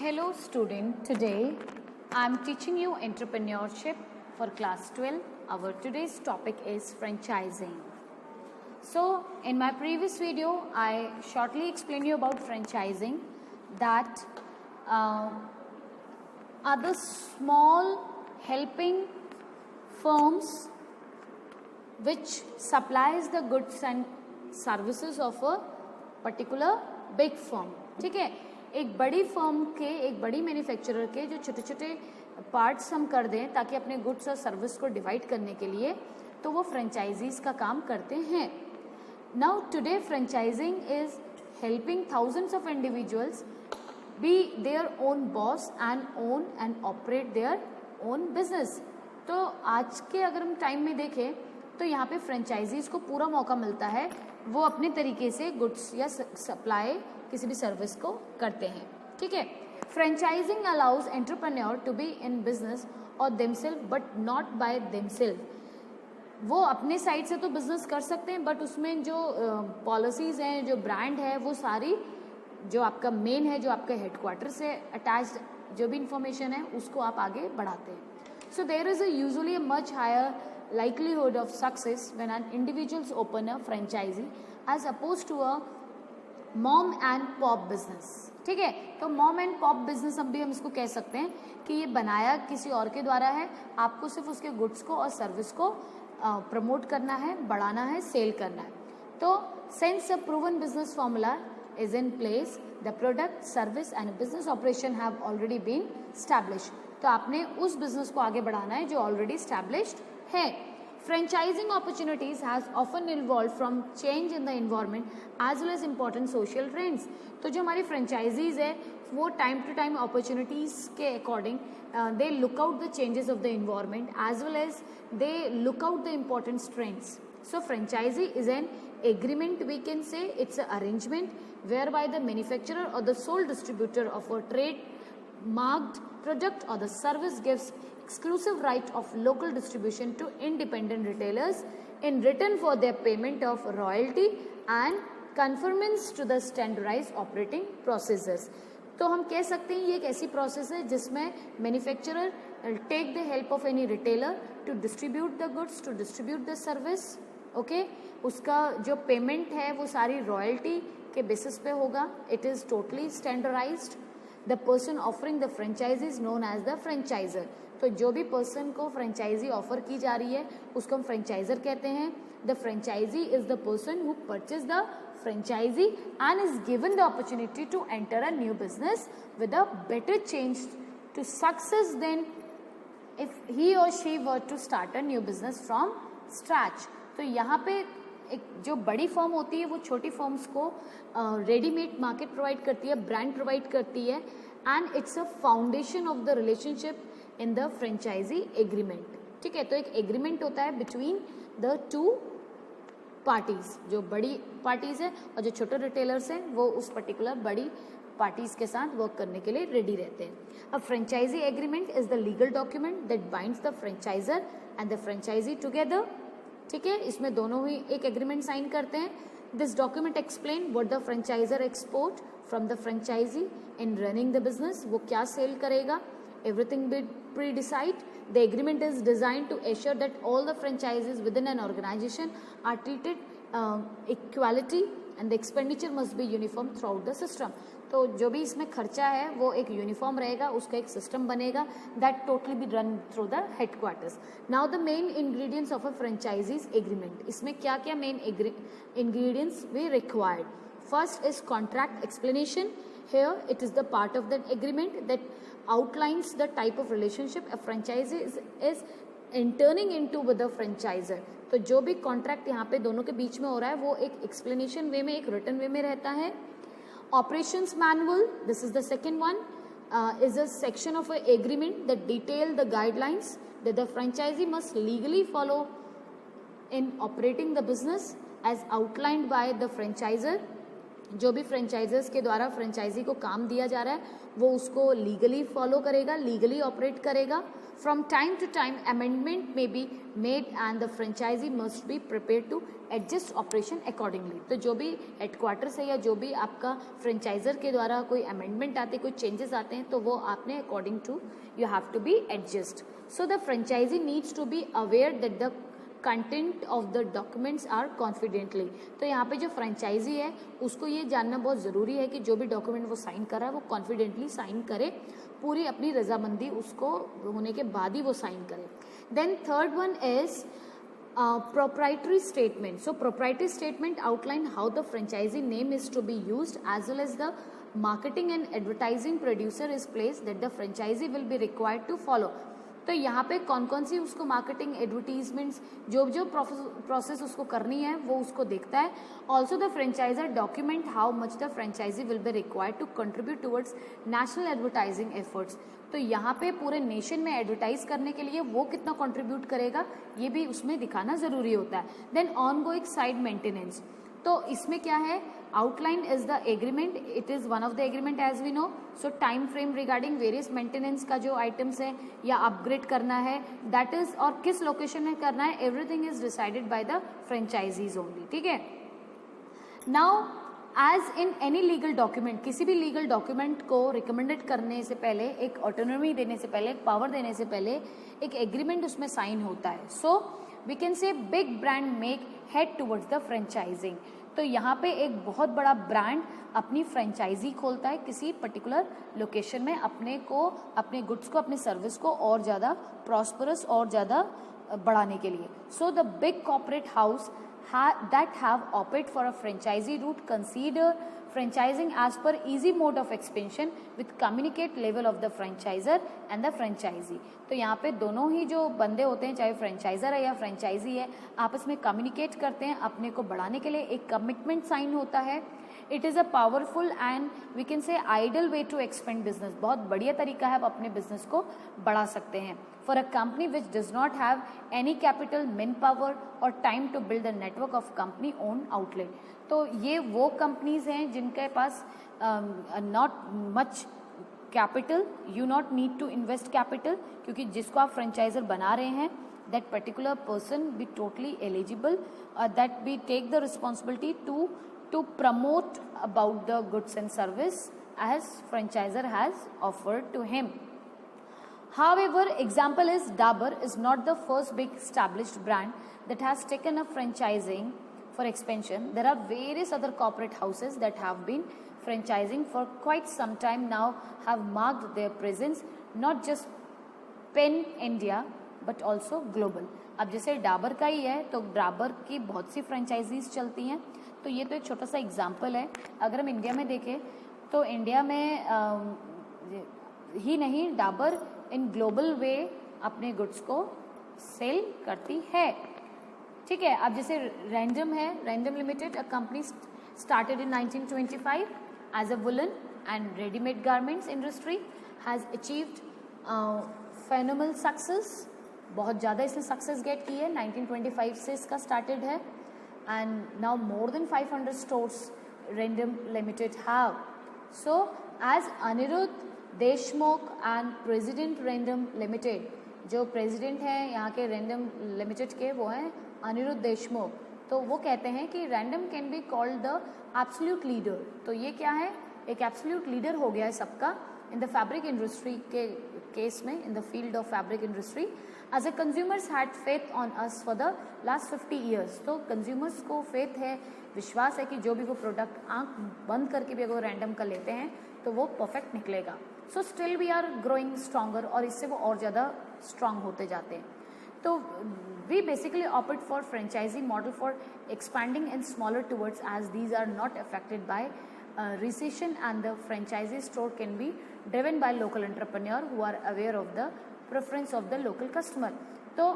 Hello student, today I am teaching you entrepreneurship for class 12. Our today's topic is franchising. So in my previous video I shortly explained you about franchising, that are the small helping firms which supplies the goods and services of a particular big firm. ठीक है, एक बड़ी firm के, एक बड़ी manufacturer के जो छोटे छोटे पार्ट्स हम कर दें ताकि अपने गुड्स और सर्विस को डिवाइड करने के लिए, तो वो फ्रेंचाइजीज का काम करते हैं. Now today franchising is helping thousands of individuals be their own boss and own and operate their own business. तो आज के अगर हम टाइम में देखें तो यहाँ पे फ्रेंचाइजीज को पूरा मौका मिलता है, वो अपने तरीके से गुड्स या सप्लाई किसी भी सर्विस को करते हैं. ठीक है, franchising allows entrepreneur to be in business और themselves but not by themselves. वो अपने साइड से तो बिजनेस कर सकते हैं, बट उसमें जो पॉलिसीज हैं, जो ब्रांड है, वो सारी जो आपका मेन है, जो आपका हेडक्वार्टर से अटैच्ड जो भी इंफॉर्मेशन है, उसको आप आगे बढ़ाते हैं. So there is usually a much higher likelihood of success when an individuals open a franchisee as opposed to a mom and pop business. ठीक है, तो mom and pop business हम इसको कह सकते हैं कि ये बनाया किसी और के द्वारा है, आपको सिर्फ उसके गुड्स को और सर्विस को प्रमोट करना है, बढ़ाना है, सेल करना है. तो since a proven business formula is in place, the product, service and business operation have already been established. तो आपने उस बिजनेस को आगे बढ़ाना है जो ऑलरेडी स्टैब्लिश्ड है. Franchising opportunities has often involve from change in the environment as well as important social trends. तो जो हमारी फ्रेंचाइजीज है वो टाइम टू टाइम अपॉर्चुनिटीज के according they look out the changes of the environment as well as they look out the important trends. So franchisee is an agreement, we can say it's an arrangement whereby the manufacturer or the sole distributor of a trade marked product or the service gives exclusive right of local distribution to independent retailers in return for their payment of royalty and conformance to the standardized operating procedures. तो हम कह सकते हैं ये एक ऐसी process है जिसमें manufacturer take the help of any retailer to distribute the goods, to distribute the service. Okay, उसका जो पेमेंट है वो सारी रॉयल्टी के बेसिस पे होगा. It is totally standardised. The person offering the franchise is known as the franchiser. तो जो भी पर्सन को फ्रेंचाइजी ऑफर की जा रही है उसको हम फ्रेंचाइजर कहते हैं. The franchisee is the person who purchase the franchisee and is given the opportunity to enter a new business with a better change to success than if he or she were to start a new business from scratch. तो यहाँ पे एक जो बड़ी firm होती है वो छोटी फर्म्स को रेडीमेड मार्केट प्रोवाइड करती है, ब्रांड प्रोवाइड करती है, and it's a foundation of the relationship in the franchisee agreement. ठीक है, तो एक एग्रीमेंट होता है बिटवीन द टू पार्टीज. जो बड़ी पार्टीज है और जो छोटे रिटेलर्स हैं वो उस पर्टिकुलर बड़ी पार्टीज के साथ वर्क करने के लिए रेडी रहते हैं. A franchisee agreement is the legal document that binds the franchisor and the franchisee together. ठीक है, इसमें दोनों ही एक एग्रीमेंट साइन करते हैं. This document explain what the franchiser export from the franchisee in running the business. वो क्या cell करेगा, everything be pre-decide. The agreement is designed to assure that all the franchises within an organization are treated equality and the expenditure must be uniform throughout the system. तो जो भी इसमें खर्चा है वो एक यूनिफॉर्म रहेगा, उसका एक सिस्टम बनेगा that totally be run through the headquarters. Now the main ingredients of a franchisee's agreement. इसमें क्या क्या main ingredients we required. First is contract explanation. Here it is the part of the agreement that outlines the type of relationship a franchisee is entering into with the franchisor. तो जो भी contract यहाँ पे दोनों के बीच में हो रहा है वो एक एक्सप्लेनेशन वे में, एक रिटन वे में रहता है. Operations manual, this is the second one, is a section of an agreement that detail the guidelines that the franchisee must legally follow in operating the business as outlined by the franchisor. जो भी franchisors के द्वारा franchise को काम दिया जा रहा है वो उसको लीगली फॉलो करेगा, लीगली ऑपरेट करेगा. From time to time amendment may be made and the franchisee must be prepare to adjust operation accordingly. तो जो भी हेडक्वार्टर्स है या जो भी आपका फ्रेंचाइजर के द्वारा कोई अमेंडमेंट आते, कोई चेंजेस आते हैं, तो वो आपने according to you have to be adjust. So the franchisee needs to be aware that the content of the documents are confidently. तो यहाँ पे जो फ्रेंचाइजी है उसको ये जानना बहुत ज़रूरी है कि जो भी डॉक्यूमेंट वो साइन कर रहा है वो कॉन्फिडेंटली साइन करे, पूरी अपनी रजामंदी उसको होने के बाद ही वो साइन करे. Then third one is proprietary statement. So proprietary statement outline how the franchisee name is to be used as well as the marketing and advertising producer is placed that the franchisee will be required to follow. तो यहाँ पे कौन कौन सी उसको marketing advertisements जो जो process उसको करनी है वो उसको देखता है. Also the franchiser document how much the franchisee will be required to contribute towards national advertising efforts. तो यहाँ पे पूरे नेशन में एडवर्टाइज करने के लिए वो कितना कंट्रीब्यूट करेगा ये भी उसमें दिखाना ज़रूरी होता है. Then ongoing side maintenance. तो इसमें क्या है, outline is the agreement, it is one of the agreement as we know. So time frame regarding various maintenance का जो आइटम्स है या अपग्रेड करना है दैट इज, और किस लोकेशन में करना है, everything is decided by the franchisees only. ठीक है. Now as in any legal document, किसी भी लीगल डॉक्यूमेंट को रिकमेंडेड करने से पहले, एक ऑटोनॉमी देने से पहले, एक पावर देने से पहले एक एग्रीमेंट उसमें साइन होता है. So we can say big brand make head towards the franchising. तो यहाँ पे एक बहुत बड़ा ब्रांड अपनी फ्रेंचाइजी खोलता है किसी पर्टिकुलर लोकेशन में, अपने गुड्स को, अपने सर्विस को और ज़्यादा प्रॉस्परस और ज़्यादा बढ़ाने के लिए. So the big corporate house that have operate for a franchisee route consider franchising as per easy mode of expansion with communicate level of the franchisor and the franchisee. तो यहाँ पे दोनों ही जो बंदे होते हैं, चाहे फ्रेंचाइजर है या फ्रेंचाइजी है, आपस में कम्युनिकेट करते हैं अपने को बढ़ाने के लिए. एक कमिटमेंट साइन होता है. It is a powerful and we can say idle way to expand business. बहुत बढ़िया तरीका है, आप अपने बिजनेस को बढ़ा सकते हैं. For a company which does not have any capital, man power और time to build a network of company own outlet. तो ये वो कंपनीज हैं जिनके पास not much capital, you not need to invest capital, क्योंकि जिसको आप फ्रेंचाइजर बना रहे हैं that particular person be totally eligible, that we take the responsibility to promote about the goods and service as franchisor has offered to him. However, example is Dabur is not the first big established brand that has taken up franchising for expansion. There are various other corporate houses that have been franchising for quite some time now, have marked their presence not just pan India but also global. अब जैसे डाबर का ही है तो डाबर की बहुत सी franchises चलती हैं. तो ये तो एक छोटा सा एग्जांपल है. अगर हम इंडिया में देखें तो इंडिया में ही नहीं, डाबर इन ग्लोबल वे अपने गुड्स को सेल करती है. ठीक है. अब जैसे रैंडम है, Raymond limited, a company started in 1925 as a woollen and readymade garments industry, has achieved phenomenal success. बहुत ज़्यादा इसने सक्सेस गेट की है. 1925 से इसका स्टार्टेड है and now more than 500 stores Raymond limited have. So as Aniruddha Deshmukh and president Raymond limited, जो president हैं यहाँ के रैंडम लिमिटेड के वो हैं अनिरुद्ध देशमुख. तो वो कहते हैं कि random can be called the absolute leader. तो ये क्या है, एक एब्सोल्यूट लीडर हो गया है सबका इन द फैब्रिक इंडस्ट्री के केस में, in the field of fabric industry. As a consumers had faith on us for the last 50 years. तो कंज्यूमर्स को फेथ है, विश्वास है कि जो भी वो प्रोडक्ट आंख बंद करके भी अगर रैंडम का लेते हैं तो वो परफेक्ट निकलेगा. So still we are growing stronger, और इससे वो और ज़्यादा स्ट्रांग होते जाते हैं. तो we basically opt for franchisee model for expanding in smaller towards as these are not affected by recession, and the franchisee store can be driven by local entrepreneur who are aware of the preference of the local customer. तो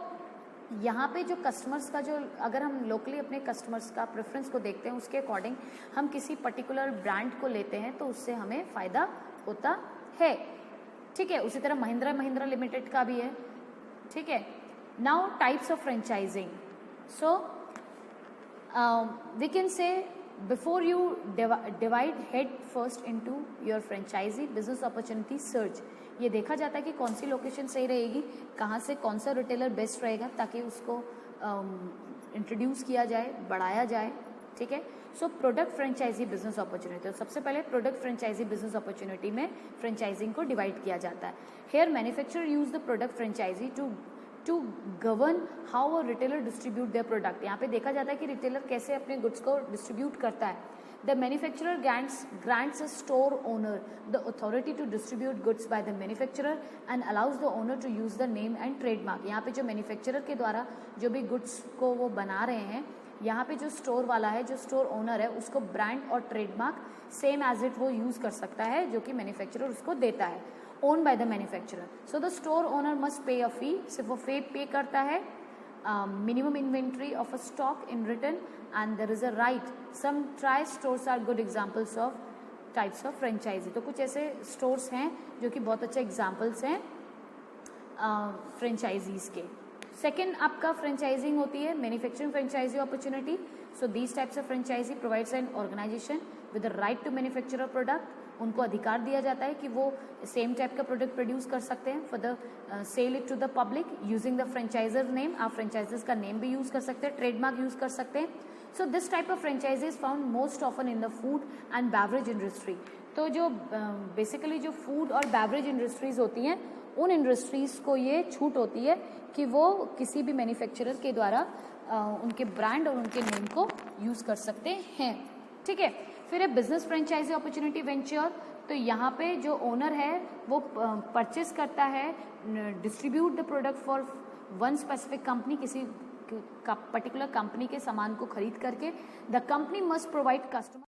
यहाँ पे जो customers का जो, अगर हम locally अपने customers का प्रेफरेंस को देखते हैं उसके अकॉर्डिंग हम किसी पर्टिकुलर ब्रांड को लेते हैं तो उससे हमें फ़ायदा होता है. ठीक है. उसी तरह महिंद्रा लिमिटेड का भी है. ठीक है. Now types of franchising. So we can say before you divide head first into your franchisee business opportunity search, ये देखा जाता है कि कौन सी लोकेशन सही रहेगी, कहाँ से कौन सा रिटेलर बेस्ट रहेगा ताकि उसको इंट्रोड्यूस किया जाए, बढ़ाया जाए, ठीक है। So product franchisee business opportunity, तो सबसे पहले प्रोडक्ट फ्रेंचाइजी बिजनेस अपॉर्चुनिटी में फ्रेंचाइजिंग को डिवाइड किया जाता है। Here manufacturer use the product franchisee to govern how a retailer distribute their product. यहाँ पे देखा जाता है कि रिटेलर कैसे अपने गुड्स को डिस्ट्रीब्यूट करता है। The manufacturer grants a store owner the authority to distribute goods by the manufacturer and allows the owner to use the name and trademark। यहाँ पे जो मैन्युफैक्चरर के द्वारा जो भी गुड्स को वो बना रहे हैं, यहाँ पे जो स्टोर वाला है, जो स्टोर ओनर है, उसको ब्रांड और ट्रेडमार्क सेम एज इट वो यूज़ कर सकता है जो कि मैन्युफैक्चरर उसको देता है। Own by the manufacturer, so the store owner must pay a fee, सिर्फ वो फी पे करता है। Minimum inventory of a stock in return and there is a right. Some try stores are good examples of types of franchisee. तो कुछ ऐसे stores हैं जो कि बहुत अच्छे एग्जाम्पल्स हैं फ्रेंचाइजीज के। सेकेंड आपका फ्रेंचाइजिंग होती है manufacturing franchisee opportunity. So these types of franchisee provides an organisation with the right to manufacture a product. उनको अधिकार दिया जाता है कि वो सेम टाइप का प्रोडक्ट प्रोड्यूस कर सकते हैं for the sell it to the public using the franchiser name. आप फ्रेंचाइजर्स का नेम भी यूज कर सकते हैं, ट्रेडमार्क यूज कर सकते हैं। So this type of franchisee is found most often in the food and beverage industry. तो जो बेसिकली जो फूड और बेवरेज इंडस्ट्रीज होती हैं, उन इंडस्ट्रीज को ये छूट होती है कि वो किसी भी मैन्युफैक्चरर के द्वारा उनके ब्रांड और उनके नेम को यूज कर सकते हैं, ठीक है। फिर है बिजनेस फ्रेंचाइजी अपॉर्चुनिटी वेंचर। तो यहाँ पे जो ओनर है वो परचेस करता है, distribute the product for one specific company, किसी पर्टिकुलर कंपनी के सामान को खरीद करके। The company must provide customer